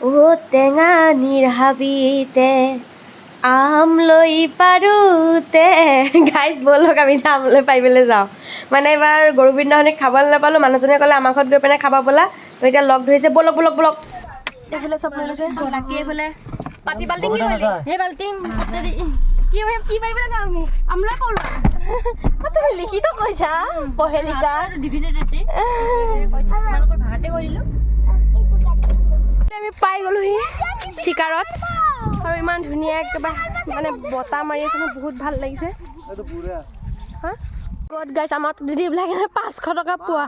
ও টেঙানিৰ হাবিতে আমলৈ পাৰোঁতে গাইজ ব'লক আমি এতিয়া আমলৈ পাৰিবলৈ যাওঁ মানে এবাৰ গৰু বিন্দাখনিক খাবলৈ নাপালোঁ মানুহজনে ক'লে আমাৰ ঘৰত গৈ পিনে খাবা ব'লা তো এতিয়া লগ ধৰিছে ব'লক ব'লক ব'লক এইফালে চব লৈ লৈছে বাকী এইফালে পাতি বাল্টিং কি কৰিলি সেই বাল্টিং কি পাৰিবলৈ যাওঁ আমি আমলৈ পৰোৱা তুমি লিখিতো কৈছা পহেলিকা ভাড়াতে কৰিলোঁ আমি পাই গ'লোহি চিকাৰত আৰু ইমান ধুনীয়া একেবাৰে মানে বতাহ মাৰি আছে বহুত ভাল লাগিছে গড গাইছ আমাৰ যদি এইবিলাক 500 টকা পোৱা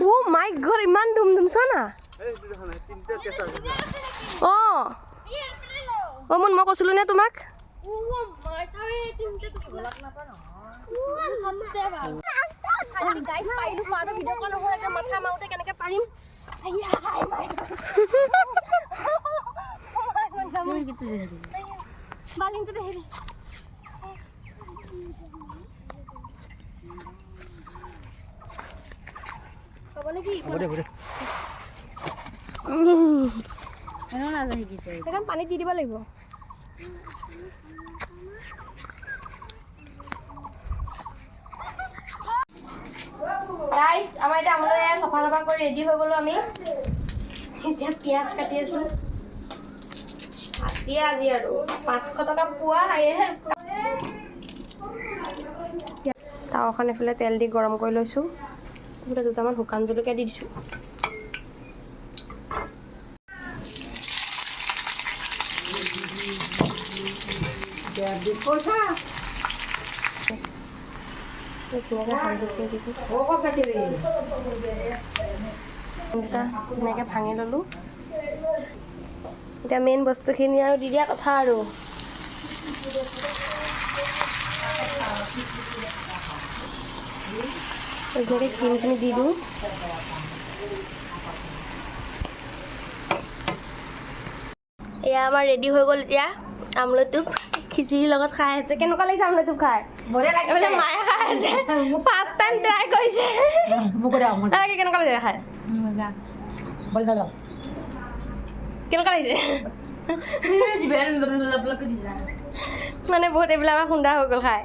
ও মাই গড ইমান ধুম ধুম চোৱা না অ মই কৈছিলোঁ নে তোমাক মাথা মাৰোঁতে কেনেকৈ পাৰিম পানী দি দিব লাগিব গাইছ আমাৰ এতিয়া আমলৈ চফা চফা কৰি ৰেডি হৈ গ'লো আমি এতিয়া পিঁয়াজ কাটি আছোঁ আজি আৰু 500 টকা পোৱা তাৱাখন এফালে তেল দি গৰম কৰি লৈছোঁ এইফালে দুটামান শুকান জলকীয়া দি দিছোঁ ধুনীয়াকৈ ভাঙি ল'লোঁ এতিয়া মেইন বস্তুখিনি আৰু দি দিয়া কথা আৰু ধুনীয়াকৈ ক্ৰীমখিনি দি দিওঁ এয়া আমাৰ ৰেডি হৈ গ'ল এতিয়া আমলৈটোপ খিচিৰিৰ লগত খাই আছে কেনেকুৱা লাগিছে আমলৈটোপ খাই বঢ়িয়া মায়ে খাই আছে ফাৰ্ষ্ট টাইম ট্ৰাই কৰিছে কেনেকুৱা লাগিছে খাই কেনেকুৱা লাগিছে মানে বহুত এইবিলাক আমাৰ খুন্দা হৈ গ'ল খাই